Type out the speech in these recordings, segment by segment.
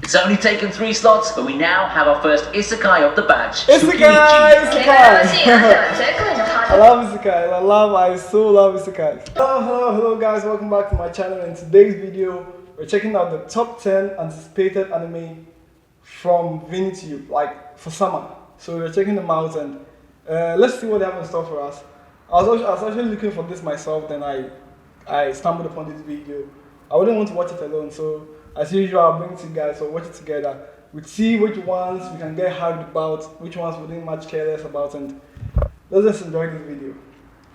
It's only taken 3 slots, but we now have our first isekai of the batch. Isekai! I love isekai. I so love isekai. Hello guys, welcome back to my channel. In today's video, we're checking out the top 10 anticipated anime from viniitube, like for summer. So we're checking them out and let's see what they have in store for us. I was actually looking for this myself, then I stumbled upon this video. I wouldn't want to watch it alone, so as usual, I'll bring it to you guys, so watch it together. We'll see which ones we can get hyped about, which ones we didn't much care less about, and let's just enjoy this video.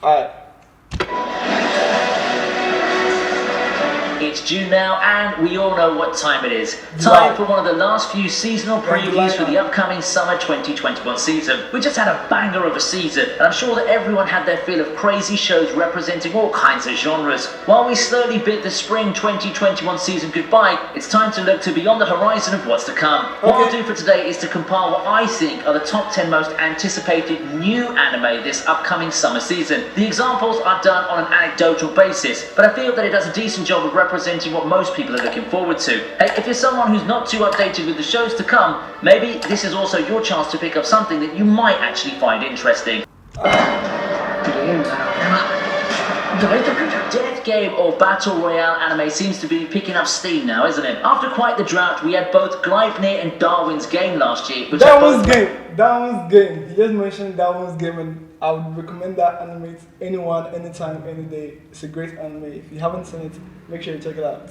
Alright. It's June now, and we all know what time it is. Time for one of the last few seasonal previews for the upcoming summer 2021 season. We just had a banger of a season, and I'm sure that everyone had their fill of crazy shows representing all kinds of genres. While we slowly bid the spring 2021 season goodbye, it's time to look to beyond the horizon of what's to come. What I'll do for today is to compile what I think are the top 10 most anticipated new anime this upcoming summer season. The examples are done on an anecdotal basis, but I feel that it does a decent job of representing what most people are looking forward to. Hey, if you're someone who's not too updated with the shows to come, maybe this is also your chance to pick up something that you might actually find interesting. Death game or battle royale anime seems to be picking up steam now, isn't it? After quite the drought, we had both Gleipnir and Darwin's Game last year. Darwin's Game. He just mentioned Darwin's Game, and I would recommend that anime to anyone, anytime, any day. It's a great anime. If you haven't seen it, make sure you check it out.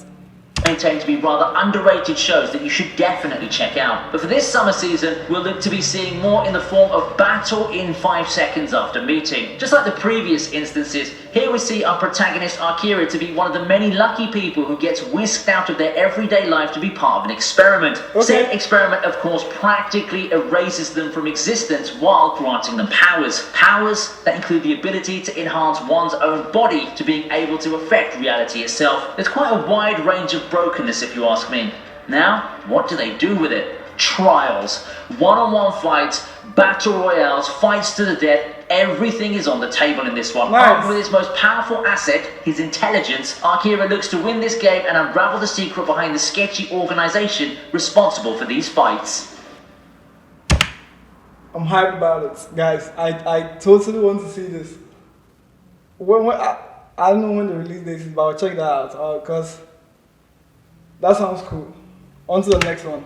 Maintain to be rather underrated shows that you should definitely check out. But for this summer season, we'll look to be seeing more in the form of battle in 5 seconds after meeting. Just like the previous instances, here we see our protagonist Akira to be one of the many lucky people who gets whisked out of their everyday life to be part of an experiment. Said experiment, of course, practically erases them from existence while granting them powers. Powers that include the ability to enhance one's own body to being able to affect reality itself. There's quite a wide range of brokenness, if you ask me. Now, what do they do with it? Trials, one-on-one fights, battle royales, fights to the death. Everything is on the table in this one. Armed with his most powerful asset, his intelligence, Akira looks to win this game and unravel the secret behind the sketchy organization responsible for these fights. I'm hyped about it, guys. I totally want to see this. I don't know when the release date is, but I'll check that out because that sounds cool. On to the next one.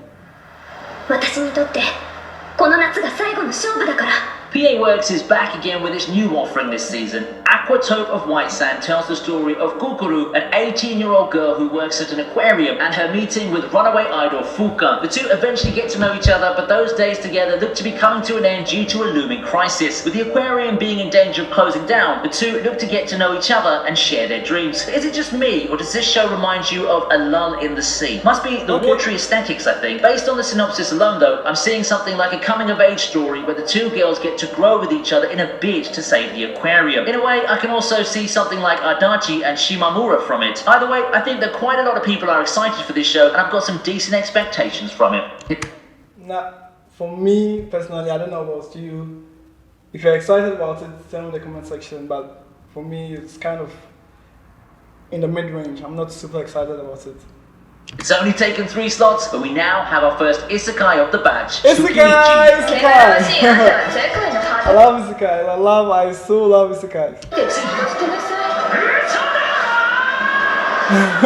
PA Works is back again with its new offering this season. Aquatope of White Sand tells the story of Guguru, an 18-year-old girl who works at an aquarium, and her meeting with runaway idol Fuka. The two eventually get to know each other, but those days together look to be coming to an end due to a looming crisis. With the aquarium being in danger of closing down, the two look to get to know each other and share their dreams. Is it just me, or does this show remind you of A Lull in the Sea? Must be the watery aesthetics, I think. Based on the synopsis alone though, I'm seeing something like a coming-of-age story where the two girls get to grow with each other in a bid to save the aquarium. In a way, I can also see something like Adachi and Shimamura from it. Either way, I think that quite a lot of people are excited for this show, and I've got some decent expectations from it. Now, for me personally, I don't know about you. If you're excited about it, tell me in the comment section, but for me, it's kind of in the mid-range. I'm not super excited about it. It's only taken 3 slots, but we now have our first isekai of the batch. Isekai! I love isekai. I so love isekai.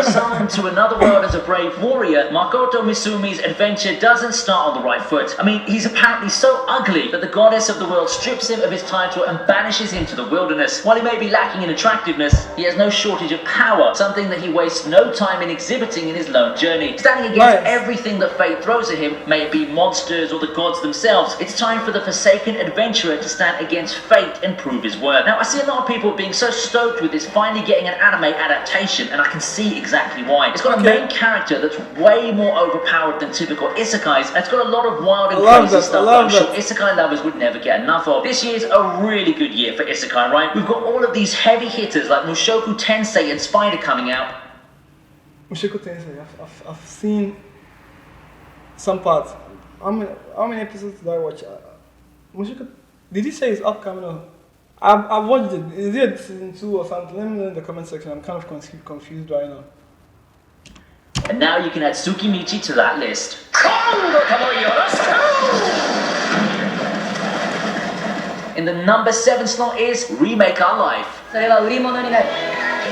Summoned to another world as a brave warrior, Makoto Misumi's adventure doesn't start on the right foot. I mean, he's apparently so ugly that the goddess of the world strips him of his title and banishes him to the wilderness. While he may be lacking in attractiveness, he has no shortage of power, something that he wastes no time in exhibiting in his lone journey. Standing against everything that fate throws at him, may it be monsters or the gods themselves, it's time for the forsaken adventurer to stand against fate and prove his worth. Now, I see a lot of people being so stoked with this finally getting an anime adaptation, and I can see exactly why. It's got a main character that's way more overpowered than typical isekais, and it's got a lot of wild and crazy stuff that I'm sure isekai lovers would never get enough of. This year's a really good year for isekai, right? We've got all of these heavy hitters like Mushoku Tensei and Spider coming out. Mushoku Tensei, I've seen some parts. How many episodes did I watch? Mushoku, did he say it's upcoming or? I've watched it. Is it season 2 or something? Let me know in the comment section. I'm kind of confused right now. And now you can add Tsukimichi to that list. In the number 7 slot is Remake Our Life. それは売り物になる。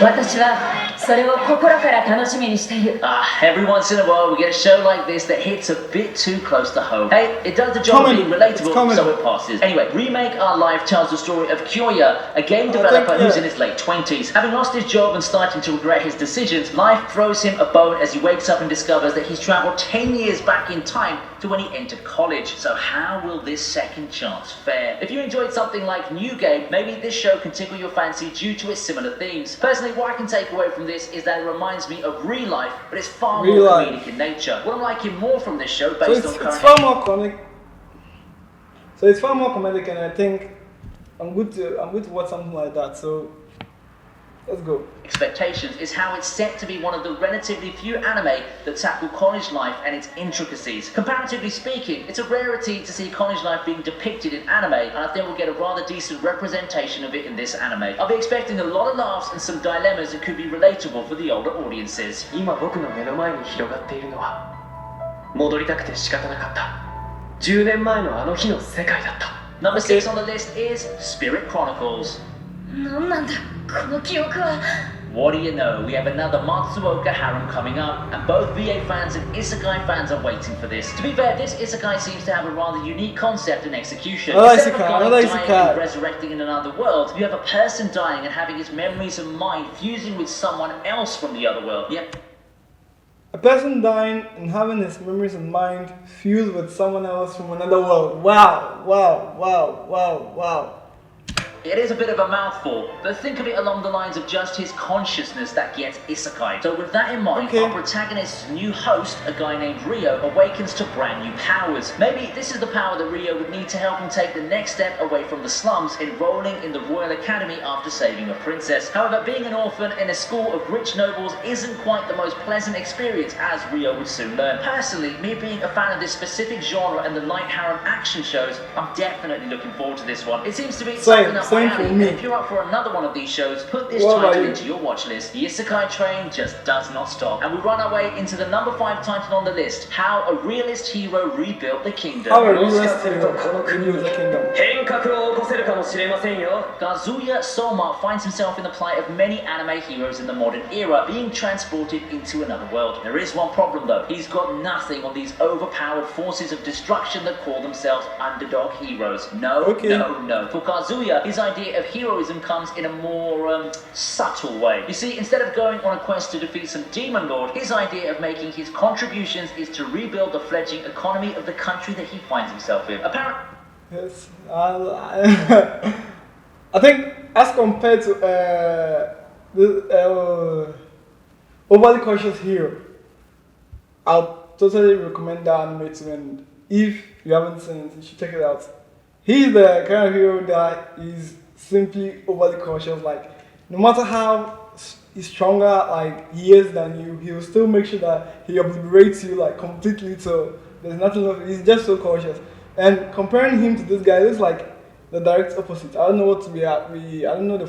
私はそれを心から楽しみにしている。 Every once in a while we get a show like this that hits a bit too close to home. Hey, it does the job of being relatable, so it passes. Anyway, Remake Our Life tells the story of Kyoya, a game developer who's in his late 20s. Having lost his job and starting to regret his decisions, life throws him a bone as he wakes up and discovers that he's traveled 10 years back in time to when he entered college. So how will this second chance fare? If you enjoyed something like New Game, maybe this show can tickle your fancy due to its similar themes. Personally, what I can take away from this is that it reminds me of Real Life, but it's far more comedic in nature. What I'm liking more from this show based on current... It's far more comedic. So it's far more comedic, and I think I'm good to watch something like that. So let's go. Expectations is how it's set to be one of the relatively few anime that tackle college life and its intricacies. Comparatively speaking, it's a rarity to see college life being depicted in anime, and I think we'll get a rather decent representation of it in this anime. I'll be expecting a lot of laughs and some dilemmas that could be relatable for the older audiences. 今僕の目の前に広がっているのは戻りたくて仕方なかった10年前のあの日の世界だった。 Number 6 on the list is Spirit Chronicles. なんなんだこの記憶は。 What do you know, we have another Matsuoka harem coming up, and both VA fans and Isekai fans are waiting for this. To be fair, this Isekai seems to have a rather unique concept and execution. Instead of a guy dying and resurrecting in another world, you have a person dying and having his memories and mind fusing with someone else from the other world. Yep. A person dying and having his memories and mind fused with someone else from another world. Wow, wow, wow, wow, wow. It is a bit of a mouthful, but think of it along the lines of just his consciousness that gets isekai. So with that in mind, our protagonist's new host, a guy named Rio, awakens to brand new powers. Maybe this is the power that Rio would need to help him take the next step away from the slums, enrolling in the Royal Academy after saving a princess. However, being an orphan in a school of rich nobles isn't quite the most pleasant experience, as Rio would soon learn. Personally, me being a fan of this specific genre and the light harem action shows, I'm definitely looking forward to this one. It seems to be something up my alley, and if you're up for another one of these shows, put this title into your watch list. The Isekai train just does not stop. And we run our way into the number 5 title on the list, How a Realist Hero Rebuilt the Kingdom. How a realist hero rebuilt the kingdom. Kazuya Soma finds himself in the plight of many anime heroes in the modern era, being transported into another world. There is one problem though, he's got nothing on these overpowered forces of destruction that call themselves underdog heroes. No. For Kazuya, his idea of heroism comes in a more subtle way. You see, instead of going on a quest to defeat some demon lord, his idea of making his contributions is to rebuild the fledgling economy of the country that he finds himself in. Apparently, Yes, I think as compared to the overly cautious hero, I'll totally recommend that anime to, and if you haven't seen it, you should check it out. He's the kind of hero that is simply overly cautious. Like, no matter how he's stronger, like he is than you, he will still make sure that he obliterates you like completely. So there's nothing left. He's just so cautious. And comparing him to this guy, looks like the direct opposite. I don't know what to be at. I don't know the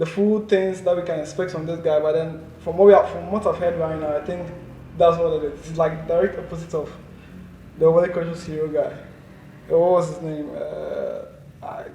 full things that we can expect from this guy. But then from what I've heard right now, I think that's what it is. It's like direct opposite of the overly cautious hero guy. What was his name? I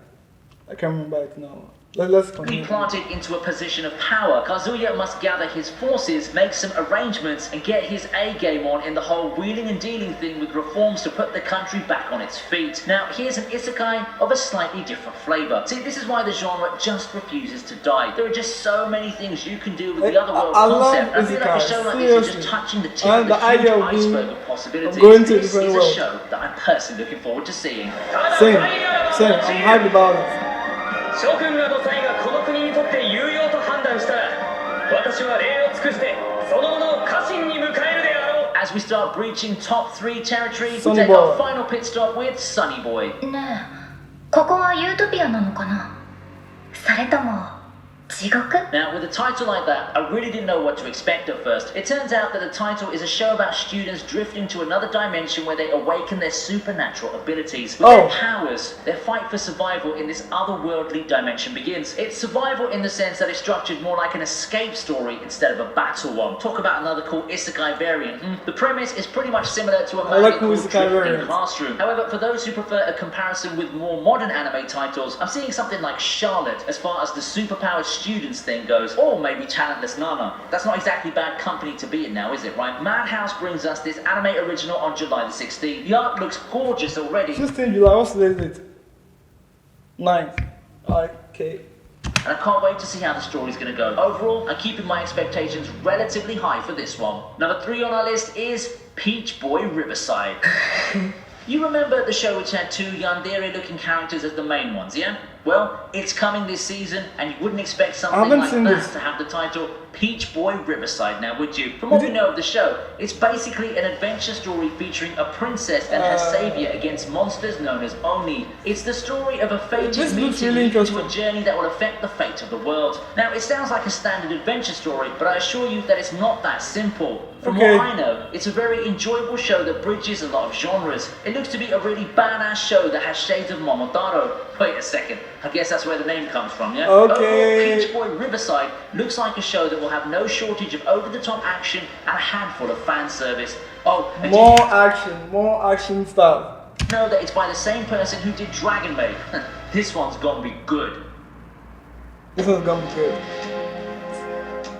can't remember it now. Let's continue. Planted into a position of power, Kazuya must gather his forces, make some arrangements, and get his A game on in the whole wheeling and dealing thing with reforms to put the country back on its feet. Now, here's an isekai of a slightly different flavour. See, this is why the genre just refuses to die. There are just so many things you can do with the otherworld concept. I feel like a show like this is just touching the tip of the huge iceberg of possibilities. This is a show that I'm personally looking forward to seeing. Same. I'm hyped about it. 諸君らの才がこの国にとって有用と判断したら私は礼を尽くしてその者を家臣に迎えるであろう As we start breaching top 3 territory, we take our final pit stop with Sunny Boy. ねえ、ここはユートピアなのかな、それとも地地獄 Now, with a title like that, I really didn't know what to expect at first. It turns out that the title is a show about students drifting to another dimension where they awaken their supernatural abilities. With their powers, their fight for survival in this otherworldly dimension begins. It's survival in the sense that it's structured more like an escape story instead of a battle one. Talk about another cool isekai variant. The premise is pretty much similar to a manga called Drifting Classroom. However, for those who prefer a comparison with more modern anime titles, I'm seeing something like Charlotte as far as the superpowered students thing goes, or maybe Talentless Nana. That's not exactly bad company to be in now, is it, right? Madhouse brings us this anime original on July the 16th. The art looks gorgeous already. 16 July, what's the date? 9th. Okay. And I can't wait to see how the story's going to go. Overall, I'm keeping my expectations relatively high for this one. Number 3 on our list is Peach Boy Riverside. You remember the show which had 2 yandere-looking characters as the main ones, yeah? Well, it's coming this season, and you wouldn't expect something like that to have the title Peach Boy Riverside now, would you? From what we know of the show, it's basically an adventure story featuring a princess and her savior against monsters known as Oni. It's the story of a fated meeting leading to a journey that will affect the fate of the world. Now, it sounds like a standard adventure story, but I assure you that it's not that simple. From what I know, it's a very enjoyable show that bridges a lot of genres. It looks to be a really badass show that has shades of Momotaro. Wait a second, I guess that's where the name comes from, yeah? Okay. Peach Boy Riverside looks like a show that will have no shortage of over-the-top action and a handful of fan service. Oh, and more action stuff. know that it's by the same person who did Dragon Maid. This one's gonna be good. This one's gonna be good.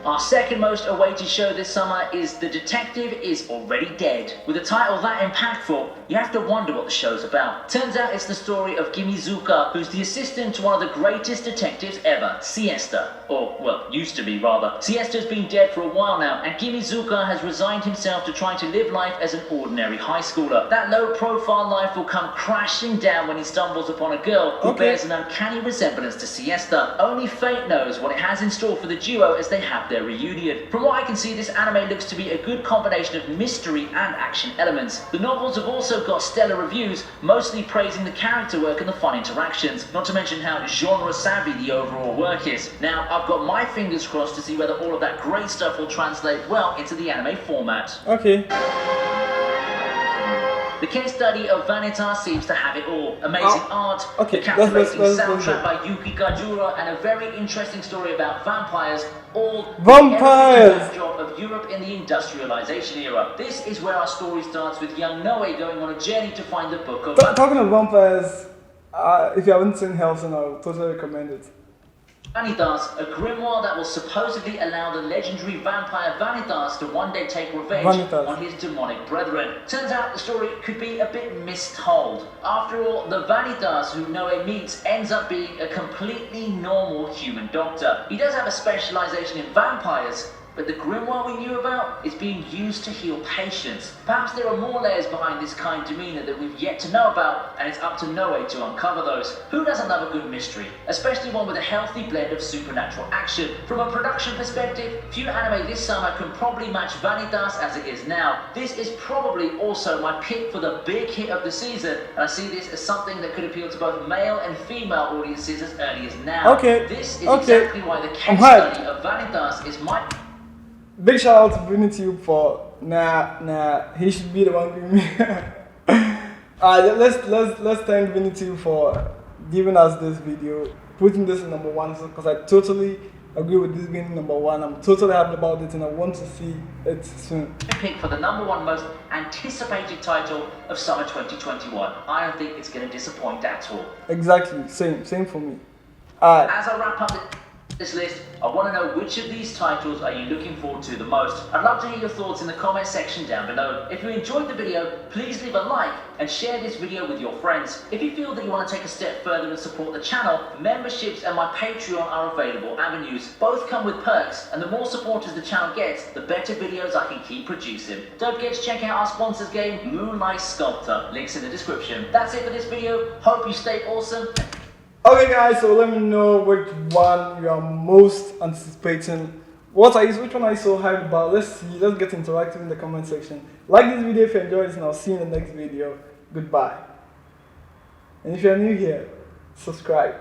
Our second most awaited show this summer is The Detective Is Already Dead. With a title that impactful, you have to wonder what the show's about. Turns out it's the story of Gimizuka, who's the assistant to one of the greatest detectives ever, Siesta. Or, well, used to be rather. Siesta's been dead for a while now, and Gimizuka has resigned himself to trying to live life as an ordinary high schooler. That low-profile life will come crashing down when he stumbles upon a girl who bears an uncanny resemblance to Siesta. Only fate knows what it has in store for the duo as they have their reunion. From what I can see, this anime looks to be a good combination of mystery and action elements. The novels have also got stellar reviews, mostly praising the character work and the fun interactions, not to mention how genre-savvy the overall work is. Now, I've got my fingers crossed to see whether all of that great stuff will translate well into the anime format. Okay. The case study of Vanitas seems to have it all. Amazing art, a let's captivating go. soundtrack by Yuki Kajura, and a very interesting story about vampires, all Vampires! the backdrop of Europe in the industrialization era. This is where our story starts with young Noe going on a journey to find the book of... Talking of vampires, if you haven't seen Hellsing, I would totally recommend it. Vanitas, a grimoire that will supposedly allow the legendary vampire Vanitas to one day take revenge on his demonic brethren. Turns out the story could be a bit mistold. After all, the Vanitas who Noe meets ends up being a completely normal human doctor. He does have a specialization in vampires, but the grimoire we knew about is being used to heal patients. Perhaps there are more layers behind this kind demeanor that we've yet to know about, and it's up to Noe to uncover those. Who doesn't love a good mystery? Especially one with a healthy blend of supernatural action. From a production perspective, few anime this summer can probably match Vanitas as it is now. This is probably also my pick for the big hit of the season, and I see this as something that could appeal to both male and female audiences as early as now. This is exactly why the case study of Vanitas is my... Big shout out to viniitube for he should be the one giving me. Let's thank viniitube for giving us this video, putting this in number 1, because I totally agree with this being number 1. I'm totally happy about it and I want to see it soon. Pick for the number 1 most anticipated title of summer 2021. I don't think it's going to disappoint at all. Exactly, same for me. As I wrap up this list, I want to know which of these titles are you looking forward to the most. I'd love to hear your thoughts in the comment section down below. If you enjoyed the video, please leave a like and share this video with your friends. If you feel that you want to take a step further and support the channel, memberships and my Patreon are available avenues. Both come with perks, and the more supporters the channel gets, the better videos I can keep producing. Don't forget to check out our sponsors game, Moonlight Sculptor. Links in the description. That's it for this video. Hope you stay awesome. Okay guys, so let me know which one you are most anticipating. Which one are you so hyped about? Let's see, let's get interactive in the comment section. Like this video if you enjoyed it, and I'll see you in the next video. Goodbye. And if you're new here, subscribe.